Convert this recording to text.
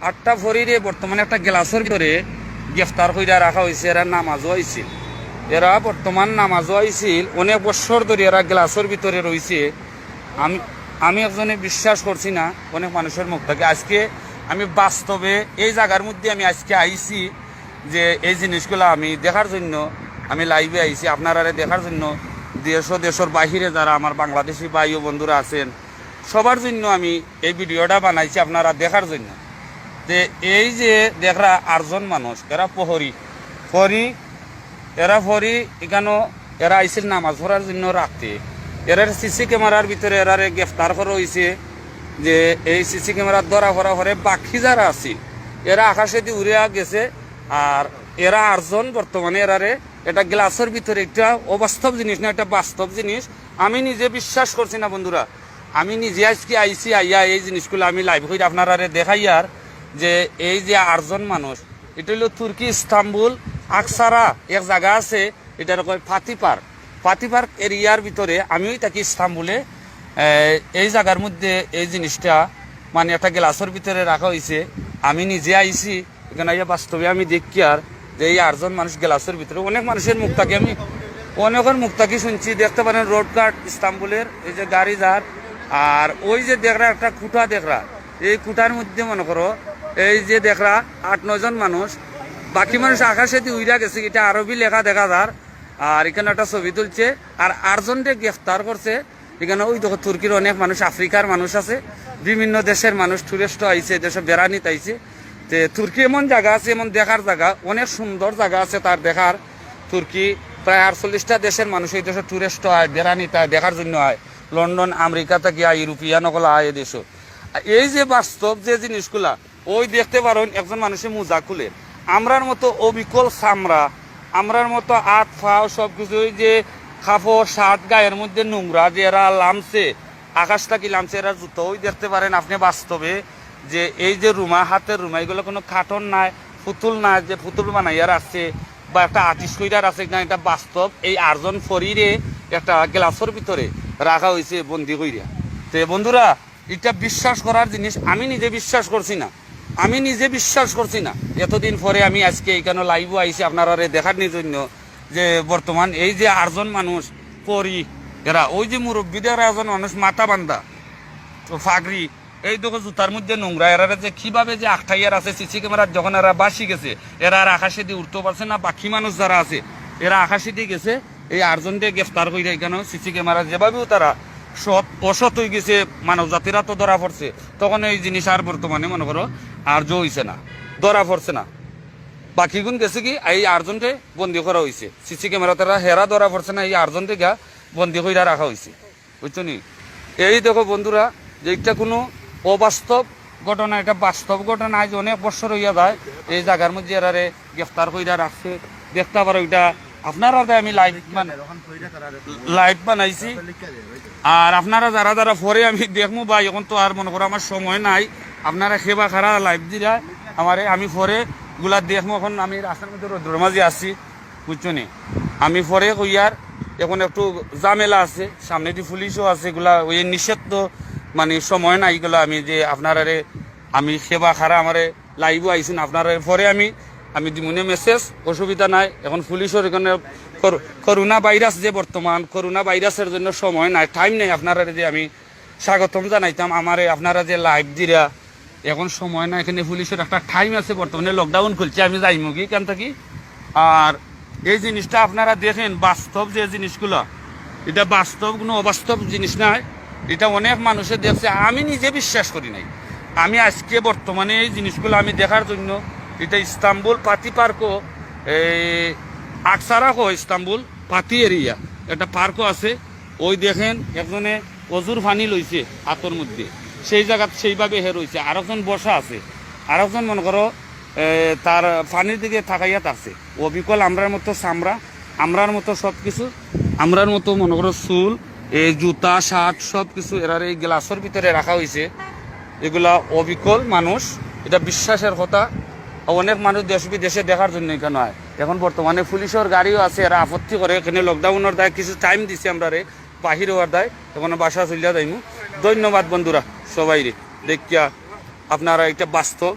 8টা ফরিরে বর্তমানে একটা গ্লাসের ভিতরে গ্রেফতার কইরা রাখা হয়েছে। এরা নামাজও আইছিল, এরা বর্তমান নামাজও আইছিল, অনেক বছর ধরে এরা গ্লাসের ভিতরে রয়েছে। আমি আমি একজনে বিশ্বাস করছি না অনেক মানুষের মুখ থেকে। আজকে আমি বাস্তবে এই জায়গার মধ্যে আমি আজকে আইছি যে এই জিনিসগুলো আমি দেখার জন্য আমি লাইভে আইছি, আপনারা দেখার জন্য। দেশের বাহিরে যারা আমার বাংলাদেশি ভাই ও বন্ধুরা আছেন সবার জন্য আমি এই ভিডিওটা বানাইছি আপনারা দেখার জন্য। যে এই যে দেখরা 8জন মানুষ, এরা ফরি এখানে এরা আইছিল নামাজ পড়ার জন্য রাখতে। এরার সিসি ক্যামেরার ভিতরে এরারে গ্রেফতার করা হয়েছে। যে এই সিসি ক্যামেরার ধরা পড়া পরে বাকি যারা আছে এরা আকাশে দিয়ে উড়ে গেছে। আর এরা 8জন বর্তমানে এরারে এটা গ্লাসের ভিতরে একটা অবাস্তব জিনিস না, একটা বাস্তব জিনিস। আমি নিজে বিশ্বাস করছি না বন্ধুরা, আমি নিজে আজকে আইসি আইয়া এই জিনিসগুলো আমি লাইভ করে আপনারা দেখাই। আর যে এই যে 8জন মানুষ, এটা হলো তুর্কি ইস্তাম্বুল আকসারা এক জায়গা আছে, এটার কয় ফাতি পার্ক এরিয়ার ভিতরে। আমিও থাকি ইস্তাম্বুলে। এই জায়গার মধ্যে এই জিনিসটা মানে একটা গ্লাসের ভিতরে রাখা হয়েছে। আমি নিজে আইসি এখানে আইয়া বাস্তবে আমি দেখি আর যে এই 8জন মানুষ গ্লাসের ভিতরে। অনেক মানুষের মুখ থাকি আমি অনেকের মুখ থাকি শুনছি, দেখতে পারেন রোড কার্ড ইস্তাম্বুলের এই যে গাড়ি যার। আর ওই যে দেখরা একটা কুটা দেখরা, এই কুটার মধ্যে মনে করো এই যে দেখরা 8-9জন মানুষ, বাকি মানুষ আকাশে দিয়ে উইরা গেছে, এটা আরবি লেখা দেখা যার। আর এখানে একটা ছবি তুলছে। আর 8জনকে গ্রেফতার করছে। এখানে ওই দেখো তুর্কির অনেক মানুষ, আফ্রিকার মানুষ আছে, বিভিন্ন দেশের মানুষ টুরিস্ট আইছে, দেশে বেড়ানিতে আইছে। তো তুর্কি এমন জায়গা আছে, এমন দেখার জায়গা, অনেক সুন্দর জায়গা আছে তার দেখার। তুর্কি প্রায় 48টা দেশের মানুষ এই দেশে টুরিস্ট হয়, বেড়ানিতে হয়, দেখার জন্য হয়। লন্ডন আমেরিকা থেকে ইউরোপিয়ান ওগুলো আয় এ দেশও। এই যে বাস্তব যে জিনিসগুলা ওই দেখতে পারেন একজন মানুষের মোজা খুলে, আমরার মতো অবিকল চামড়া, আমরার মতো হাত ফাও সব কিছু, ওই যে কাপড় শার্ট গায়ের মধ্যে নোংরা যে এরা লামছে, আকাশটা কি লামছে এরা জুতো, ওই দেখতে পারেন আপনি বাস্তবে যে এই যে রুমা, হাতের রুমা, এগুলো কোনো কার্টন নাই, পুতুল নাই যে পুতুল বানাইয়ার আছে বা একটা আর্টিস্ট কইরার আছে না, এটা বাস্তব। এই 8জন ফরিরে একটা গ্লাসের ভিতরে রাখা হয়েছে বন্দি কইরা। তো বন্ধুরা এটা বিশ্বাস করার জিনিস, আমি নিজে বিশ্বাস করছি না। এতদিন পরে আমি আজকে এখানে লাইভও আইছি আপনারা দেখার জন্য যে বর্তমান এই যে 8জন মানুষ পরি এরা, ওই যে মুরব্বীদের 1জন মানুষ মাথা বান্ধা ফাগরি, এই দেখো জুতার মধ্যে নোংরা, এরা যে কিভাবে যে আখটাইয়ার আছে সিসি ক্যামেরার, যখন এরা বাসি গেছে এরা আর আকাশে দিয়ে উঠতেও পারছে না। বাকি মানুষ যারা আছে এরা আকাশে দিয়ে গেছে। এই 8জনকে গ্রেফতার করে এখানেও সিসি ক্যামেরা যেভাবেও তারা সৎ অসৎ হয়ে গেছে, মানব জাতিরা তো ধরা পড়ছে, তখন এই জিনিস আর বর্তমানে মনে করো আর হইছে না, ধরা পড়ছে না। বাকি গুণ গেছে কি এই 8জনকে বন্দি করা হয়েছে সিসি ক্যামেরা, তারা হেরা ধরা পড়ছে না, এই 8জনকে গা বন্দি করে রাখা হয়েছে, বুঝছো নি। এই দেখো বন্ধুরা যে এটা কোনো অবাস্তব ঘটনা, এটা বাস্তব ঘটনা। আজ অনেক বছর হইয়া যায় এই জায়গার মধ্যে এরারে গ্রেফতার করে রাখছে। দেখতে পারো এটা আপনারা আমি লাইভ বানাইছি। আর আপনারা যারা যারা পরে আমি দেখবো বা এখন তো আর মনে করো আমার সময় নাই, আপনারা সেবা খারা লাইভ দিলা আমারে, আমি পরে গুলা দেখবো। এখন আমি রাস্তার মধ্যে রোদ্র মাঝে আসছি, বুঝছো নি। আমি পরে কইয়ার এখন একটু ঝামেলা আছে, সামনে দিয়ে পুলিশও আছে, এগুলা ওই নিষেধ মানে সময় নাই। এগুলো আমি যে আপনারা আমি সেবা খারা আমারে লাইভও আইসুন আপনারা পরে আমি দিমুনে মেসেজ, অসুবিধা নাই। এখন পুলিশের এখানে করোনা ভাইরাস যে বর্তমান, করোনা ভাইরাসের জন্য সময় নাই, টাইম নেই। আপনারা যে আমি স্বাগতম জানাইতাম আমারে, আপনারা যে লাইভ দিরা এখন সময় না, এখানে পুলিশের একটা টাইম আছে, বর্তমানে লকডাউন খুলছে, আমি যাইমু কি কেন থাকি। আর এই জিনিসটা আপনারা দেখেন বাস্তব যে জিনিসগুলো, এটা বাস্তব, কোনো অবাস্তব জিনিস নাই। এটা অনেক মানুষে দেখছে, আমি নিজে বিশ্বাস করি নাই। আমি আজকে বর্তমানে এই জিনিসগুলো আমি দেখার জন্য, এটা ইস্তাম্বুল পাতি পার্কও, এই আকসারাকও ইস্তাম্বুল পাতি এরিয়া একটা পার্কও আছে। ওই দেখেন একজনে অজুর পানি লইছে হাতের মধ্যে, সেই জায়গাত সেইভাবে রয়েছে। আরেকজন বসা আছে, আরেকজন মনে করো তার পানির দিকে থাকাইয়া থাকছে। অবিকল আমরার মতো চামড়া, আমরার মতো সব কিছু, আমরার মতো মনে করো চুল, এই জুতা শার্ট সব কিছু এরার এই গ্লাসের ভিতরে রাখা হয়েছে। এগুলা অবিকল মানুষ, এটা বিশ্বাসের কথা। অনেক মানুষ দেশ বিদেশে দেখার জন্য এখানে হয়। এখন বর্তমানে পুলিশের গাড়িও আছে, এরা আপত্তি করে। এখানে লকডাউনের দায় কিছু টাইম দিছে আমরা বাহির হওয়ার দায়, এখন বাসা চলিয়া যাইমু। ধন্যবাদ বন্ধুরা সবাই দেখিয়া আপনারা এটা বাস্তব।